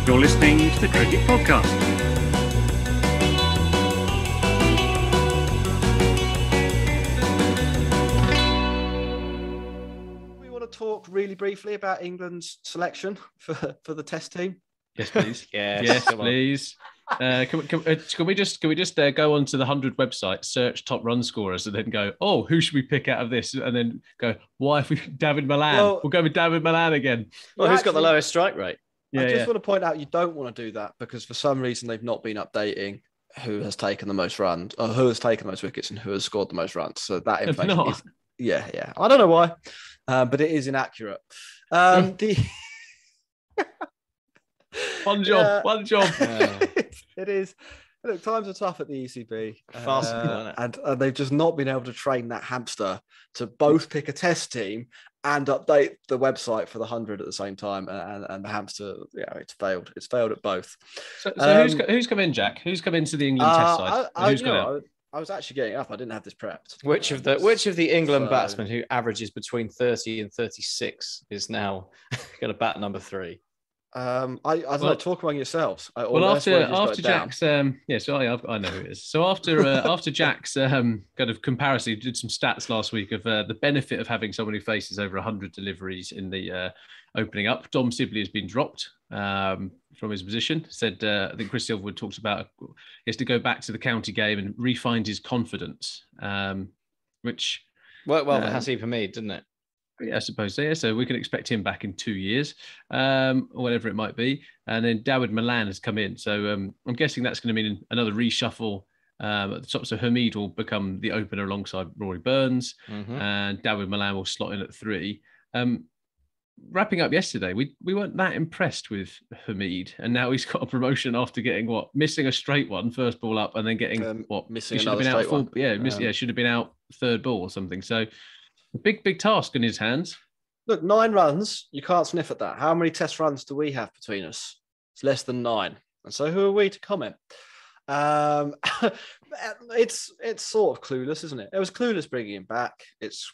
You're listening to the Cricket Podcast. We want to talk really briefly about England's selection for the Test team. Yes, please. Yes, please. Can we just go onto the 100 website, search top run scorers, and then go, oh, who should we pick out of this? And then go, why if we David Malan? Well, we'll go with David Malan again. Well, who's got the lowest strike rate? I just want to point out you don't want to do that because for some reason they've not been updating who has taken the most runs, or who has taken the most wickets and who has scored the most runs. So that information is, yeah. I don't know why, but it is inaccurate. One job. It is. Look, times are tough at the ECB, Fast, and they've just not been able to train that hamster to both pick a Test team and update the website for the 100 at the same time. And the hamster, it's failed. It's failed at both. So who's come in, Jack? Who's come into the England Test side? Who's gone out? I was actually getting up. I didn't have this prepped. Which of the England batsmen who averages between 30 and 36 is now going to bat number 3? I don't know. Talk among yourselves. After Jack's, I know who it is. So after Jack's kind of comparison, he did some stats last week of the benefit of having someone who faces over 100 deliveries in the opening up. Dom Sibley has been dropped from his position. Said I think Chris Silverwood talks about he has to go back to the county game and re-find his confidence, which worked well for Hasib Hamid, didn't it? Yeah, I suppose so. Yeah, so we can expect him back in 2 years, or whatever it might be. And then David Malan has come in, so I'm guessing that's going to mean another reshuffle at the top. So Hamid will become the opener alongside Rory Burns, and David Malan will slot in at 3. Wrapping up yesterday, we weren't that impressed with Hamid, and now he's got a promotion after getting missing a straight one first ball up, and then getting missing another straight one. Should have been out third ball or something. So. Big task in his hands. Look, 9 runs. You can't sniff at that. How many Test runs do we have between us? It's less than 9. And so who are we to comment? It's sort of clueless, isn't it? It was clueless bringing him back. It's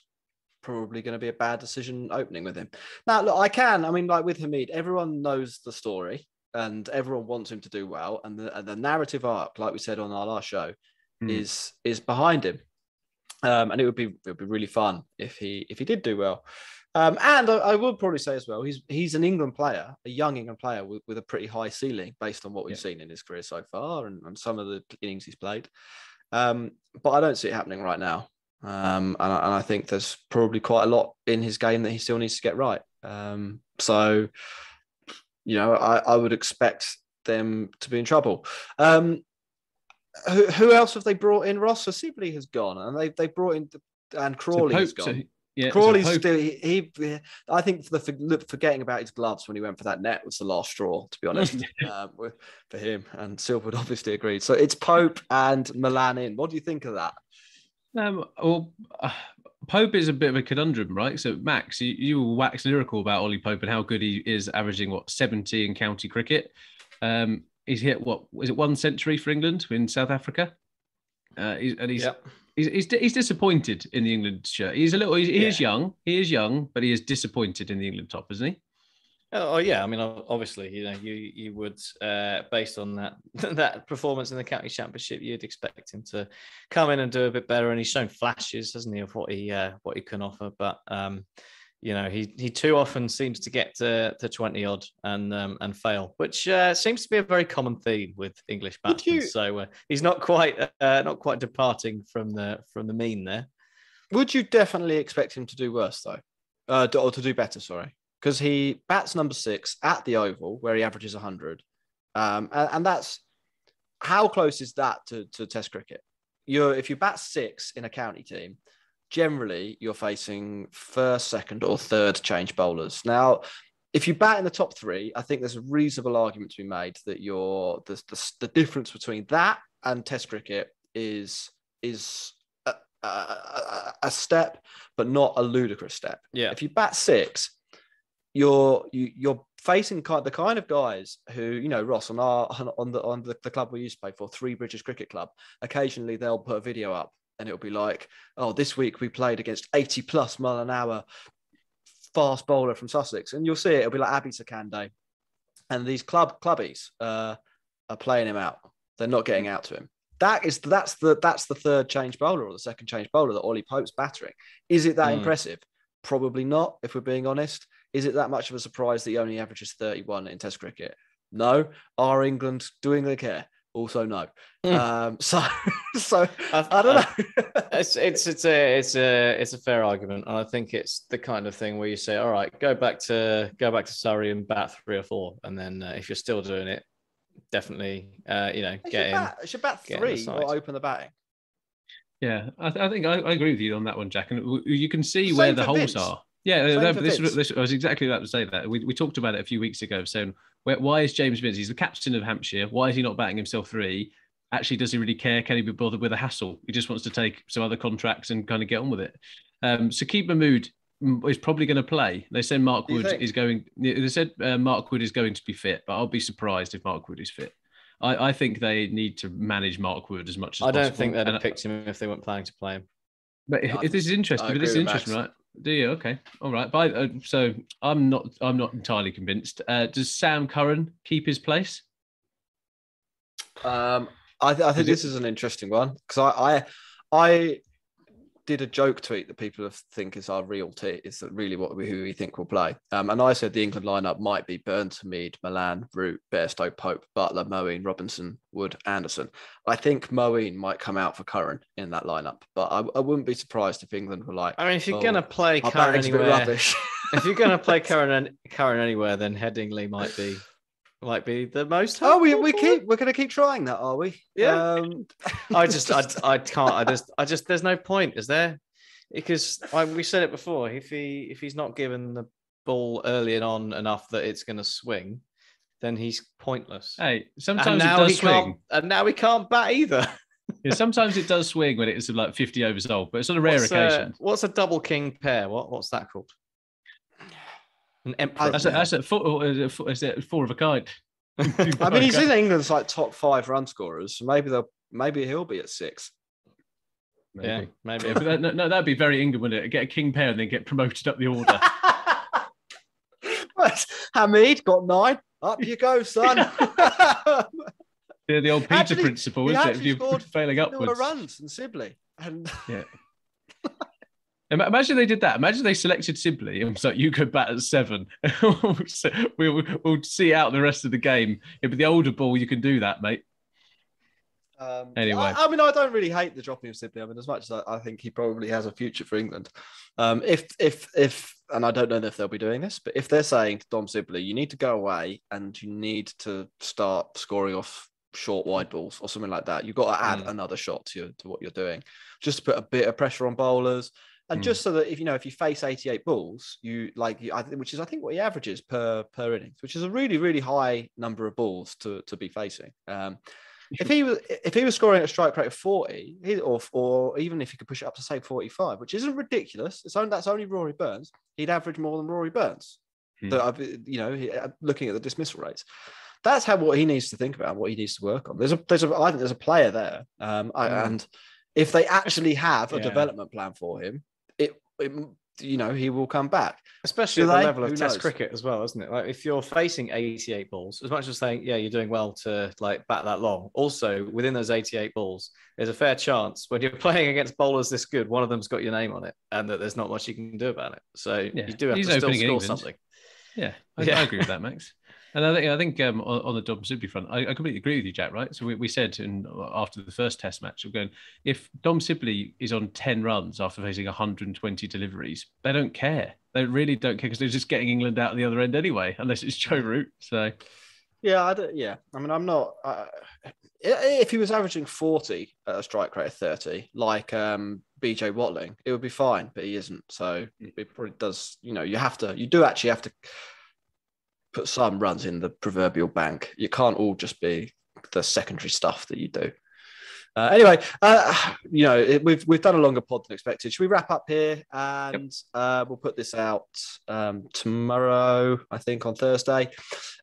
probably going to be a bad decision opening with him. Now, look, like with Hamid, everyone knows the story and everyone wants him to do well. And the narrative arc, like we said on our last show, is behind him. And it would be really fun if he did do well. And I would probably say as well, he's an England player, a young England player with a pretty high ceiling based on what we've seen in his career so far and some of the innings he's played. But I don't see it happening right now. And I think there's probably quite a lot in his game that he still needs to get right. So, I would expect them to be in trouble. Who else have they brought in? Ross? So Sibley has gone, and they brought in and Crawley has gone. Crawley's still. I think forgetting about his gloves when he went for that net was the last straw, to be honest, for him. And Silverwood obviously agreed. So it's Pope and Malan in. What do you think of that? Pope is a bit of a conundrum, right? So Max, you will wax lyrical about Ollie Pope and how good he is, averaging 70 in county cricket. He's hit is it 1 century for England in South Africa? He's disappointed in the England shirt. He is young. He is young, but he is disappointed in the England top, isn't he? Oh yeah. I mean, obviously, you would based on that performance in the county championship, you'd expect him to come in and do a bit better. And he's shown flashes, hasn't he, of what he can offer, but. He too often seems to get to 20 odd and fail, which seems to be a very common theme with English batsmen. So he's not quite departing from the mean there. Would you definitely expect him to do worse though, or to do better? Sorry, because he bats number 6 at the Oval where he averages 100, and that's how close is that to Test cricket? If you bat 6 in a county team. Generally, you're facing first, second, or third change bowlers. Now, if you bat in the top 3, I think there's a reasonable argument to be made that the difference between that and Test cricket is a step, but not a ludicrous step. Yeah. If you bat 6, you're facing the kind of guys who, Ross, on the club we used to play for, 3 British Cricket Club. Occasionally, they'll put a video up. And it'll be like, oh, this week we played against 80 plus mile an hour fast bowler from Sussex. And you'll see it'll be like Abhi Sakande. and these clubbies are playing him out. They're not getting out to him. That's the third change bowler or the second change bowler that Ollie Pope's battering. Is it that impressive? Probably not, if we're being honest. Is it that much of a surprise that he only averages 31 in Test cricket? No. Are England doing they care? Also no. So I don't know. it's a fair argument, and I think it's the kind of thing where you say, all right, go back to Surrey and bat 3 or 4, and then if you're still doing it, definitely should bat 3 or open the batting. Yeah, I think I agree with you on that one, Jack. And you can see Same where the for holes Vince. are. Yeah, Vince. I was exactly about to say that. We talked about it a few weeks ago, saying, why is James Vince, he's the captain of Hampshire, why is he not batting himself 3? Actually, does he really care? Can he be bothered with a hassle? He just wants to take some other contracts and kind of get on with it. Saqib Mahmood is probably going to play. They said Mark Wood is going. They said Mark Wood is going to be fit, but I'll be surprised if Mark Wood is fit. I think they need to manage Mark Wood as much as possible. I don't think they'd have picked him if they weren't planning to play him. But if this is interesting, right? Do you? Okay, all right. But so I'm not entirely convinced. Does Sam Curran keep his place? I think this is an interesting one because I did a joke tweet that people think is our real tea. Is really who we think will play. And I said the England lineup might be Burns, Hamid, Malan, Root, Bairstow, Pope, Butler, Moeen, Robinson, Wood, Anderson. I think Moeen might come out for Curran in that lineup, but I wouldn't be surprised if England were like. I mean, if you're going to play Curran anywhere, if you're going to play Curran anywhere, then Headingley might be the most. Oh, we're going to keep trying that, are we? Yeah. I can't. There's no point, is there? Because we said it before. If he's not given the ball early and on enough that it's going to swing, then he's pointless. Hey, sometimes it does swing, and now he can't bat either. Yeah, sometimes it does swing when it's like 50 overs old, but it's on a rare occasion. What's a double king pair? What's that called? An emperor. That's a 4 of a kind. I mean, he's in England's like top 5 run scorers. So maybe he'll be at 6. Maybe. Yeah, maybe. Yeah, but no, that'd be very England, wouldn't it? Get a king pair and then get promoted up the order. Hamid got 9. Up you go, son. Yeah, the old Peter principle, isn't it? You're failing upwards. Runs in Sibley. And yeah. Imagine they did that. Imagine they selected Sibley and was like, you go bat at 7. we'll see out the rest of the game. Yeah, but the older ball, you can do that, mate. Anyway. I mean, I don't really hate the dropping of Sibley. I mean, as much as I think he probably has a future for England. If and I don't know if they'll be doing this, but if they're saying to Dom Sibley, you need to go away and you need to start scoring off short wide balls or something like that, you've got to add another shot to what you're doing, just to put a bit of pressure on bowlers. And just so that if you face 88 balls, which is I think what he averages per innings, which is a really, really high number of balls to be facing. If he was scoring at a strike rate of 40, or even if he could push it up to say 45, which isn't ridiculous, that's only Rory Burns, he'd average more than Rory Burns. Looking at the dismissal rates, that's what he needs to think about, what he needs to work on. I think there's a player there, and if they actually have a development plan for him, he will come back. Especially at the level of Test cricket as well, isn't it? Like if you're facing 88 balls, as much as saying, yeah, you're doing well to like bat that long. Also, within those 88 balls, there's a fair chance when you're playing against bowlers this good, one of them's got your name on it, and that there's not much you can do about it. So you do have to still score something. Yeah, I agree with that, Max. And I think on the Dom Sibley front, I completely agree with you, Jack. Right? So we said after the first Test match, we're going, if Dom Sibley is on 10 runs after facing 120 deliveries, they don't care. They really don't care because they're just getting England out the other end anyway, unless it's Joe Root. So I mean, I'm not. If he was averaging 40 at a strike rate of 30, like BJ Watling, it would be fine, but he isn't. So it probably does. You do actually have to put some runs in the proverbial bank. You can't all just be the secondary stuff that you do. Anyway, we've done a longer pod than expected. Should we wrap up here? And we'll put this out tomorrow, I think, on Thursday.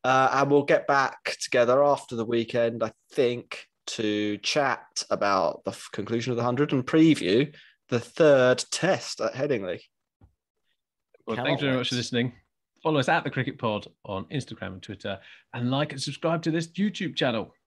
And we'll get back together after the weekend, I think, to chat about the conclusion of the 100 and preview the third Test at Headingley. Well, thanks very much for listening. Follow us at the Cricket Pod on Instagram and Twitter, and like and subscribe to this YouTube channel.